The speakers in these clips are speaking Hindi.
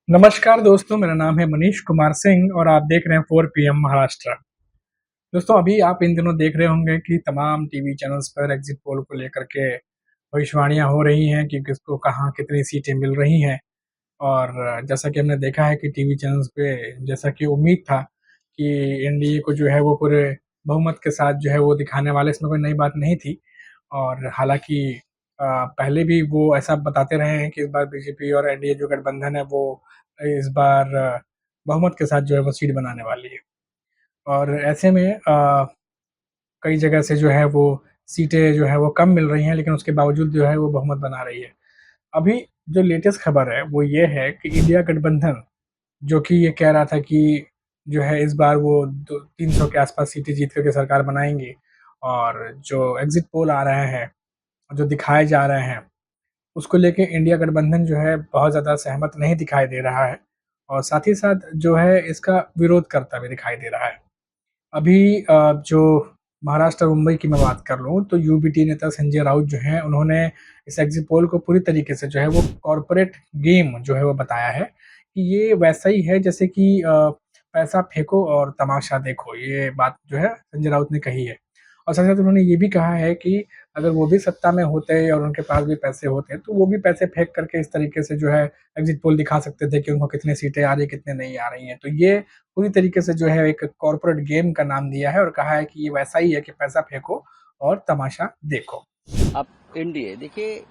नमस्कार दोस्तों, मेरा नाम है मनीष कुमार सिंह और आप देख रहे हैं 4 पीएम महाराष्ट्र। दोस्तों, अभी आप इन दिनों देख रहे होंगे कि तमाम टीवी चैनल्स पर एग्जिट पोल को लेकर के भविष्यवाणियां हो रही हैं कि किसको कहाँ कितनी सीटें मिल रही हैं। और जैसा कि हमने देखा है कि टीवी चैनल्स पे जैसा कि उम्मीद था कि एनडीए को जो है वो पूरे बहुमत के साथ जो है वो दिखाने वाले, इसमें कोई नई बात नहीं थी। और हालांकि पहले भी वो ऐसा बताते रहे हैं कि इस बार बीजेपी और एनडीए जो गठबंधन है वो इस बार बहुमत के साथ जो है वो सीट बनाने वाली है। और ऐसे में कई जगह से जो है वो सीटें जो है वो कम मिल रही हैं, लेकिन उसके बावजूद जो है वो बहुमत बना रही है। अभी जो लेटेस्ट खबर है वो ये है कि इंडिया गठबंधन, जो कि ये कह रहा था कि जो है इस बार वो 300 के आसपास सीटें जीत करके सरकार बनाएंगी, और जो एग्जिट पोल आ रहे हैं, जो दिखाए जा रहे हैं, उसको लेके इंडिया गठबंधन जो है बहुत ज़्यादा सहमत नहीं दिखाई दे रहा है, और साथ ही साथ जो है इसका विरोध करता भी दिखाई दे रहा है। अभी जो महाराष्ट्र और मुंबई की मैं बात कर लूँ तो यूबीटी नेता संजय राउत जो हैं, उन्होंने इस एग्जिट पोल को पूरी तरीके से जो है वो कॉर्पोरेट गेम जो है वो बताया है कि ये वैसा ही है जैसे कि पैसा फेंको और तमाशा देखो। ये बात जो है संजय राउत ने कही है। और साथ साथ उन्होंने ये भी कहा है कि अगर वो भी सत्ता में होते और उनके पास भी पैसे होते तो वो भी पैसे फेंक करके इस तरीके से जो है एग्जिट पोल दिखा सकते थे कि उनको कितनी सीटें आ रही है कितने नहीं आ रही हैं। तो ये पूरी तरीके से जो है एक कॉर्पोरेट गेम का नाम दिया है और कहा है कि ये वैसा ही है कि पैसा फेंको और तमाशा देखो। अब एनडीए देखिए,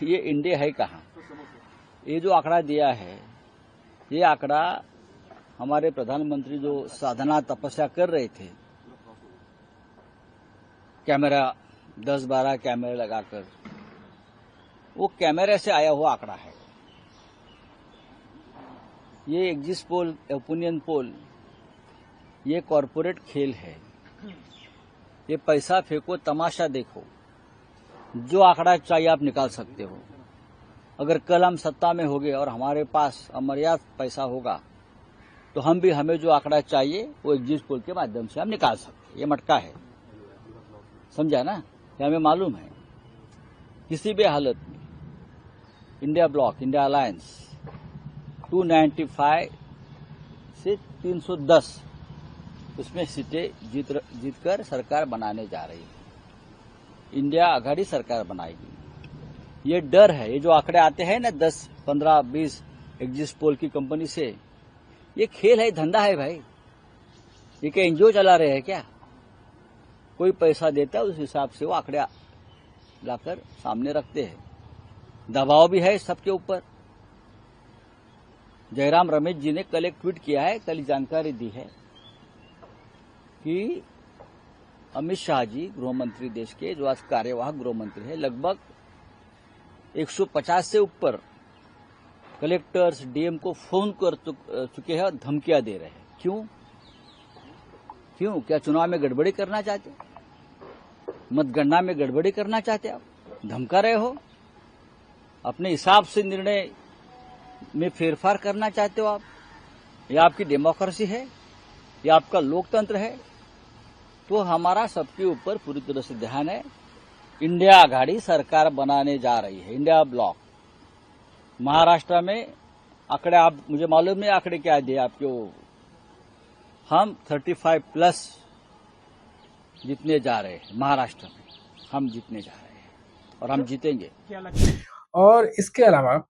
ये एनडीए है कहाँ। ये जो आंकड़ा दिया है, ये आंकड़ा हमारे प्रधानमंत्री जो साधना तपस्या कर रहे थे, कैमरा 10-12 कैमरे लगाकर, वो कैमरे से आया हुआ आंकड़ा है। ये एग्जिट पोल, ओपिनियन पोल, ये कॉरपोरेट खेल है। ये पैसा फेंको तमाशा देखो, जो आंकड़ा चाहिए आप निकाल सकते हो। अगर कल हम सत्ता में होंगे और हमारे पास अमर्याद पैसा होगा तो हमें जो आंकड़ा चाहिए वो एग्जिट पोल के माध्यम से हम निकाल सकते हैं। ये मटका है, समझा ना। ये हमें मालूम है किसी भी हालत में इंडिया ब्लॉक, इंडिया अलायंस 295 से 310 उसमें सीटें जीतकर सरकार बनाने जा रही है। इंडिया आघाड़ी सरकार बनाएगी। ये डर है। ये जो आंकड़े आते हैं ना 10, 15, 20 एग्जिट पोल की कंपनी से, ये खेल है, धंधा है भाई। ये क्या एनजीओ चला रहे हैं क्या? कोई पैसा देता है, उस हिसाब से वो आंकड़े लाकर सामने रखते हैं। दबाव भी है सबके ऊपर। जयराम रमेश जी ने कल एक ट्वीट किया है, कल जानकारी दी है कि अमित शाह जी, गृह मंत्री देश के, जो आज कार्यवाहक गृह मंत्री है, लगभग 150 से ऊपर कलेक्टर्स, डीएम को फोन कर चुके हैं और धमकियां दे रहे हैं। क्यों? क्या चुनाव में गड़बड़ी करना चाहते? मतगणना में गड़बड़ी करना चाहते? आप धमका रहे हो। अपने हिसाब से निर्णय में फेरफार करना चाहते हो आप। यह आपकी डेमोक्रेसी है, यह आपका लोकतंत्र है। तो हमारा सबके ऊपर पूरी तरह से ध्यान है। इंडिया आघाड़ी सरकार बनाने जा रही है, इंडिया ब्लॉक। महाराष्ट्र में आंकड़े, आप, मुझे मालूम नहीं आंकड़े क्या दिए आपके, वो हम 35 प्लस जीतने जा रहे हैं। महाराष्ट्र में हम जीतने जा रहे हैं और हम जीतेंगे। और इसके अलावा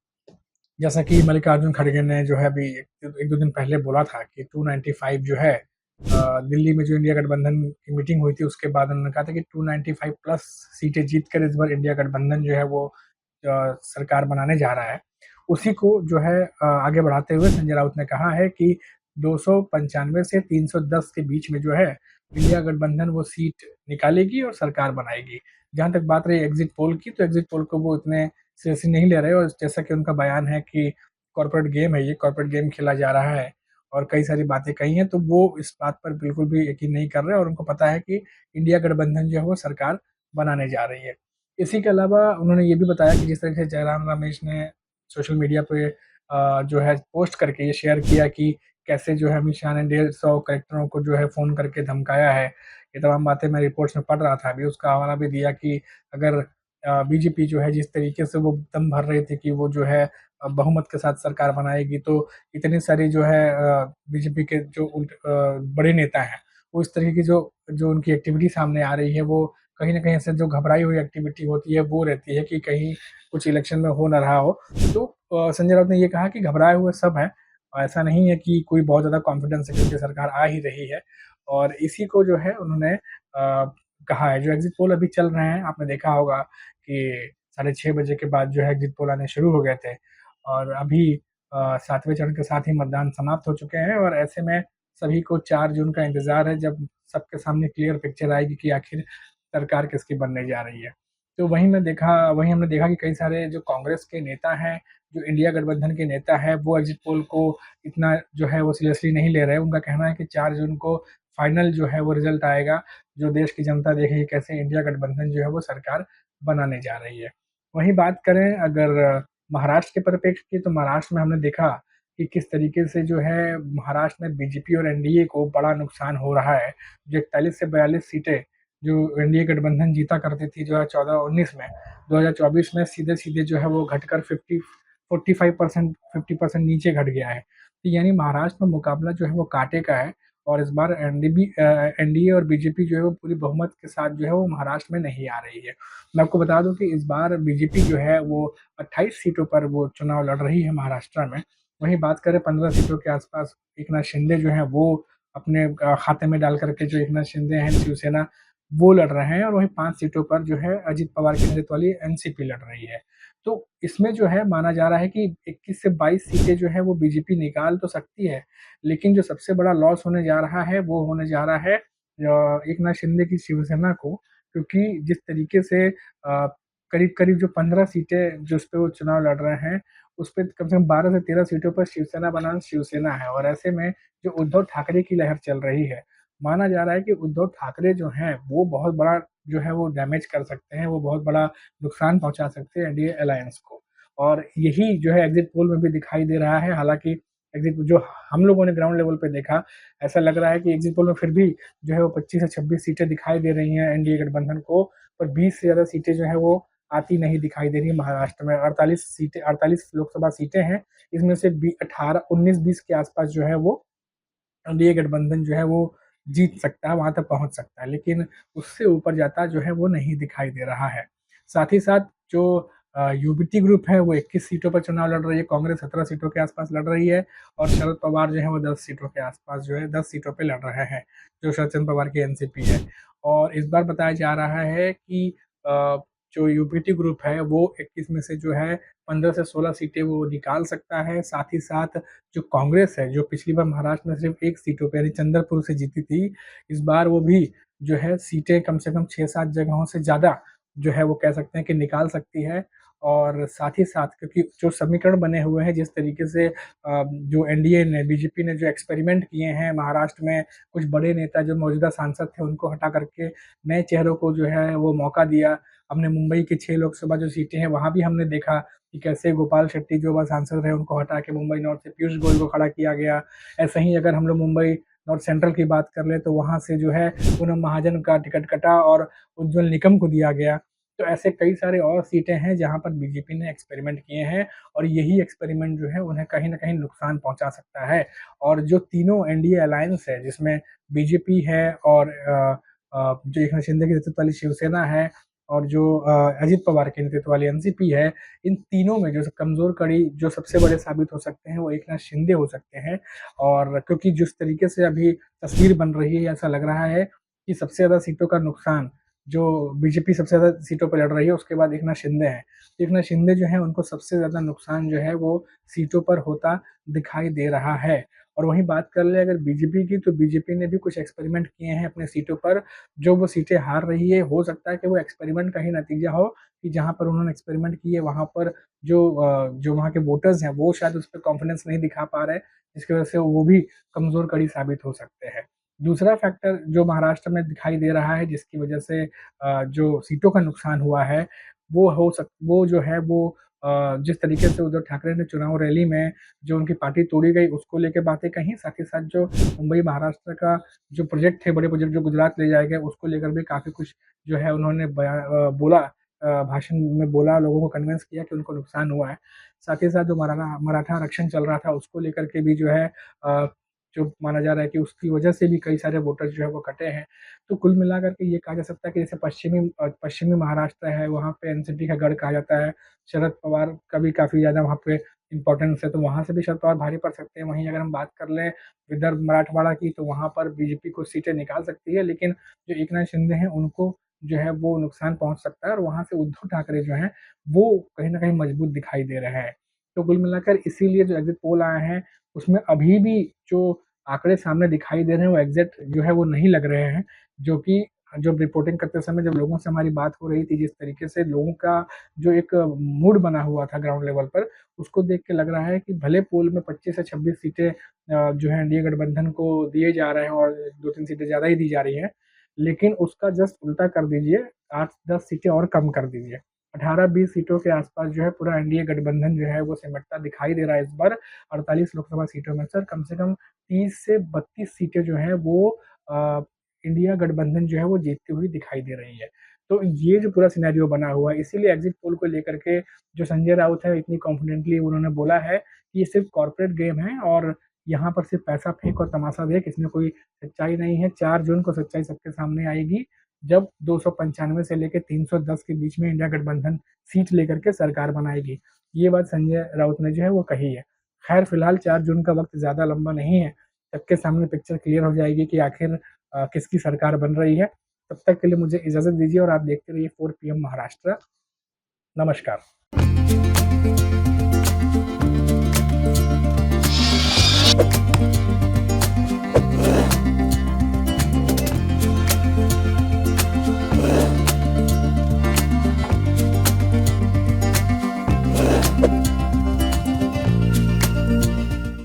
जैसा कि मल्लिकार्जुन खड़गे ने जो है अभी एक दो दिन पहले बोला था कि 295 जो है, दिल्ली में जो इंडिया गठबंधन की मीटिंग हुई थी उसके बाद उन्होंने कहा था कि 295 प्लस सीटें जीतकर इस बार इंडिया गठबंधन जो है वो सरकार बनाने जा रहा है। उसी को जो है आगे बढ़ाते हुए संजय राउत ने कहा है कि 295 से 310 के बीच में जो है इंडिया गठबंधन वो सीट निकालेगी और सरकार बनाएगी। जहां तक बात रही एग्जिट पोल की, तो एग्जिट पोल को वो इतने सीरियसली नहीं ले रहे, और जैसा कि उनका बयान है कि कॉर्पोरेट गेम है, ये कॉर्पोरेट गेम खेला जा रहा है और कई सारी बातें कही हैं, तो वो इस बात पर बिल्कुल भी यकीन नहीं कर रहे और उनको पता है कि इंडिया गठबंधन जो है वो सरकार बनाने जा रही है। इसी के अलावा उन्होंने ये भी बताया कि जिस तरह से जयराम रमेश ने सोशल मीडिया पे जो है पोस्ट करके ये शेयर किया कि कैसे जो है अमित शाह ने 150 कलेक्टरों को जो है फ़ोन करके धमकाया है। ये तमाम बातें मैं रिपोर्ट्स में पढ़ रहा था अभी, उसका हवाला भी दिया कि अगर बीजेपी जो है जिस तरीके से वो दम भर रही थी कि वो जो है बहुमत के साथ सरकार बनाएगी, तो इतने सारे जो है बीजेपी के जो बड़े नेता हैं, वो इस तरीके की जो उनकी एक्टिविटी सामने आ रही है, वो कहीं न कहीं ऐसे जो घबराई हुई एक्टिविटी होती है, वो रहती है कि कहीं कुछ इलेक्शन में हो ना रहा हो। तो संजय राउत ने ये कहा कि घबराए हुए सब हैं, ऐसा नहीं है कि कोई बहुत ज़्यादा कॉन्फिडेंस है क्योंकि सरकार आ ही रही है। और इसी को जो है उन्होंने कहा है। जो एग्ज़िट पोल अभी चल रहे हैं, आपने देखा होगा कि साढ़े 6 बजे के बाद जो है एग्ज़िट पोल आने शुरू हो गए थे और अभी 7वें चरण के साथ ही मतदान समाप्त हो चुके हैं और ऐसे में सभी को 4 जून का इंतज़ार है, जब सबके सामने क्लियर पिक्चर आएगी कि आखिर सरकार किसकी बनने जा रही है। तो वहीं हमने देखा कि कई सारे जो कांग्रेस के नेता हैं, जो इंडिया गठबंधन के नेता हैं, वो एग्ज़िट पोल को इतना जो है वो सीरियसली नहीं ले रहे हैं। उनका कहना है कि 4 जून को फाइनल जो है वो रिज़ल्ट आएगा, जो देश की जनता देखेगी कैसे इंडिया गठबंधन जो है वो सरकार बनाने जा रही है। वहीं बात करें अगर महाराष्ट्र के परिप्रेक्ष्य की, तो महाराष्ट्र में हमने देखा कि किस तरीके से जो है महाराष्ट्र में बीजेपी और एनडीए को बड़ा नुकसान हो रहा है। जो 41 से 42 सीटें जो एनडीए गठबंधन जीता करती थी 2014-19 में, 2024 में सीधे-सीधे जो है वो घटकर 45% 50% नीचे घट गया है। तो यानी महाराष्ट्र में मुकाबला जो है वो कांटे का है और इस बार एनडीए और बीजेपी जो है वो पूरी बहुमत के साथ जो है वो महाराष्ट्र में नहीं आ रही है। मैं आपको बता दूं कि इस बार बीजेपी जो है वो 28 सीटों पर वो चुनाव लड़ रही है महाराष्ट्र में। वहीं बात करें 15 सीटों के आसपास एकनाथ शिंदे जो है वो अपने खाते में डाल करके, जो एकनाथ शिंदे हैं शिवसेना, वो लड़ रहे हैं और वहीं 5 सीटों पर जो है अजित पवार के नेतृत्व वाली एनसीपी लड़ रही है। तो इसमें जो है माना जा रहा है कि 21 से 22 सीटें जो है वो बीजेपी निकाल तो सकती है, लेकिन जो सबसे बड़ा लॉस होने जा रहा है वो होने जा रहा है एकनाथ शिंदे की शिवसेना को, क्योंकि जिस तरीके से करीब-करीब जो 15 सीटें जिस पे वो चुनाव लड़ रहे हैं, उस पे कम से कम 12 से 13 सीटों पर शिवसेना बनाम शिवसेना है और ऐसे में जो उद्धव ठाकरे की लहर चल रही है, माना जा रहा है कि उद्धव ठाकरे जो हैं, वो बहुत बड़ा जो है वो डैमेज कर सकते हैं, वो बहुत बड़ा नुकसान पहुँचा सकते हैं एनडीए अलायंस को। और यही जो है एग्ज़िट पोल में भी दिखाई दे रहा है, हालाँकि एग्ज़िट जो हम लोगों ने ग्राउंड लेवल पे देखा, ऐसा लग रहा है कि एग्ज़िट पोल में फिर भी जो है वो 25 से 26 सीटें दिखाई दे रही हैं एनडीए गठबंधन को, पर 20 से ज़्यादा सीटें जो हैं वो आती नहीं दिखाई दे रही है महाराष्ट्र में। 48 लोकसभा सीटें हैं, इसमें से 19-20 के आसपास जो है वो एनडीए गठबंधन जो है वो जीत सकता है, वहाँ तक पहुँच सकता है, लेकिन उससे ऊपर जाता जो है वो नहीं दिखाई दे रहा है। साथ ही साथ जो यूबीटी ग्रुप है वो 21 सीटों पर चुनाव लड़ रही है, कांग्रेस 17 सीटों के आसपास लड़ रही है और शरद पवार जो है वो 10 सीटों के आसपास जो है 10 सीटों पे लड़ रहे हैं, जो शरद चंद्र पवार की एनसीपी है। और इस बार बताया जा रहा है कि अ, जो यूबीटी ग्रुप है वो 21 में से जो है 15 से 16 सीटें वो निकाल सकता है। साथ ही साथ जो कांग्रेस है, जो पिछली बार महाराष्ट्र में सिर्फ 1 सीटों पे यानी चंद्रपुर से जीती थी, इस बार वो भी जो है सीटें कम से कम 6-7 जगहों से ज़्यादा जो है वो कह सकते हैं कि निकाल सकती है। और साथ ही साथ क्योंकि जो समीकरण बने हुए हैं जिस तरीके से जो एनडीए ने, बीजेपी ने जो एक्सपेरिमेंट किए हैं महाराष्ट्र में, कुछ बड़े नेता जो मौजूदा सांसद थे उनको हटा करके नए चेहरों को जो है वो मौका दिया। हमने मुंबई की 6 लोकसभा जो सीटें हैं वहाँ भी हमने देखा कि कैसे गोपाल शेट्टी जो वहाँ सांसद रहे उनको हटा के मुंबई नॉर्थ से पीयूष गोयल को खड़ा किया गया। ऐसे ही अगर हम लोग मुंबई नॉर्थ सेंट्रल की बात कर लें तो वहाँ से जो है पूनम महाजन का टिकट कटा और उज्ज्वल निकम को दिया गया। तो ऐसे कई सारे और सीटें हैं जहाँ पर बीजेपी ने एक्सपेरिमेंट किए हैं और यही एक्सपेरिमेंट जो है उन्हें कहीं न कहीं नुकसान पहुँचा सकता है। और जो तीनों एनडीए अलायंस है जिसमें बीजेपी है और जो एकनाथ शिंदे के नेतृत्व वाली शिवसेना है और जो अजित पवार के नेतृत्व वाली एनसीपी है, इन तीनों में जो कमज़ोर कड़ी जो सबसे बड़े साबित हो सकते हैं वो एकनाथ शिंदे हो सकते हैं। और क्योंकि जिस तरीके से अभी तस्वीर बन रही है ऐसा लग रहा है कि सबसे ज़्यादा सीटों का नुकसान जो बीजेपी सबसे ज़्यादा सीटों पर लड़ रही है उसके बाद एकनाथ शिंदे हैं। एकनाथ शिंदे जो हैं उनको सबसे ज़्यादा नुकसान जो है वो सीटों पर होता दिखाई दे रहा है। और वहीं बात कर लें अगर बीजेपी की, तो बीजेपी ने भी कुछ एक्सपेरिमेंट किए हैं अपने सीटों पर, जो वो सीटें हार रही है। हो सकता है कि वो एक्सपेरिमेंट का ही नतीजा हो कि जहाँ पर उन्होंने एक्सपेरिमेंट किए वहाँ पर जो वहाँ के वोटर्स हैं वो शायद उस पे कॉन्फिडेंस नहीं दिखा पा रहे, जिसकी वजह से वो भी कमज़ोर कड़ी साबित हो सकते हैं। दूसरा फैक्टर जो महाराष्ट्र में दिखाई दे रहा है जिसकी वजह से जो सीटों का नुकसान हुआ है, वो जो है वो जिस तरीके से उद्धव ठाकरे ने चुनाव रैली में जो उनकी पार्टी तोड़ी गई उसको लेके बातें कहीं, साथ ही साथ जो मुंबई महाराष्ट्र का जो प्रोजेक्ट थे, बड़े प्रोजेक्ट जो गुजरात ले जाए गए उसको लेकर भी काफ़ी कुछ जो है उन्होंने बोला भाषण में बोला, लोगों को कन्विंस किया कि उनको नुकसान हुआ है। साथ ही साथ जो मराठा आरक्षण चल रहा था उसको लेकर के भी जो है जो माना जा रहा है कि उसकी वजह से भी कई सारे वोटर्स जो है वो कटे हैं। तो कुल मिलाकर के ये कहा जा सकता है कि जैसे पश्चिमी महाराष्ट्र है, वहाँ पे एनसीपी का गढ़ कहा जाता है। शरद पवार का भी काफ़ी ज़्यादा वहाँ पे इम्पोर्टेंस है, तो वहाँ से भी शरद पवार भारी पड़ सकते हैं। वहीं अगर हम बात कर लें विदर्भ मराठवाड़ा की, तो वहाँ पर बीजेपी कुछ सीटें निकाल सकती है, लेकिन जो एकनाथ शिंदे हैं उनको जो है वो नुकसान पहुँच सकता है और वहाँ से उद्धव ठाकरे जो हैं वो कहीं न कहीं मजबूत दिखाई दे रहे हैं। तो कुल मिलाकर इसीलिए जो एग्ज़िट पोल आए हैं, उसमें अभी भी जो आंकड़े सामने दिखाई दे रहे हैं वो एग्ज़ैक्ट जो है वो नहीं लग रहे हैं, जो कि जब रिपोर्टिंग करते समय जब लोगों से हमारी बात हो रही थी, जिस तरीके से लोगों का जो एक मूड बना हुआ था ग्राउंड लेवल पर, उसको देख के लग रहा है कि भले पोल में 25 से 26 सीटें जो है एनडीए गठबंधन को दिए जा रहे हैं और 2-3 सीटें ज़्यादा ही दी जा रही हैं, लेकिन उसका जस्ट उल्टा कर दीजिए, 8-10 सीटें और कम कर दीजिए। 18-20 सीटों के आसपास जो है पूरा एनडीए गठबंधन जो है वो सिमटता दिखाई दे रहा है इस बार। 48 लोकसभा सीटों में से कम 30 से 32 सीटें जो हैं वो अ, इंडिया गठबंधन जो है वो जीतती हुई दिखाई दे रही है। तो ये जो पूरा सिनेरियो बना हुआ है, इसीलिए एग्ज़िट पोल को लेकर के जो संजय राउत है इतनी कॉन्फिडेंटली उन्होंने बोला है कि ये सिर्फ़ कॉर्पोरेट गेम है और यहाँ पर सिर्फ़ पैसा फेंक और तमाशा देख, इसमें कोई सच्चाई नहीं है। 4 जून को सच्चाई सबके सामने आएगी, जब 295 से लेके 310 के बीच में इंडिया गठबंधन सीट लेकर के सरकार बनाएगी। ये बात संजय राउत ने जो है वो कही है। खैर फिलहाल 4 जून का वक़्त ज़्यादा लंबा नहीं है, सबके सामने पिक्चर क्लियर हो जाएगी कि आखिर किसकी सरकार बन रही है। तब तक के लिए मुझे इजाज़त दीजिए और आप देखते रहिए 4 पीएम महाराष्ट्र। नमस्कार।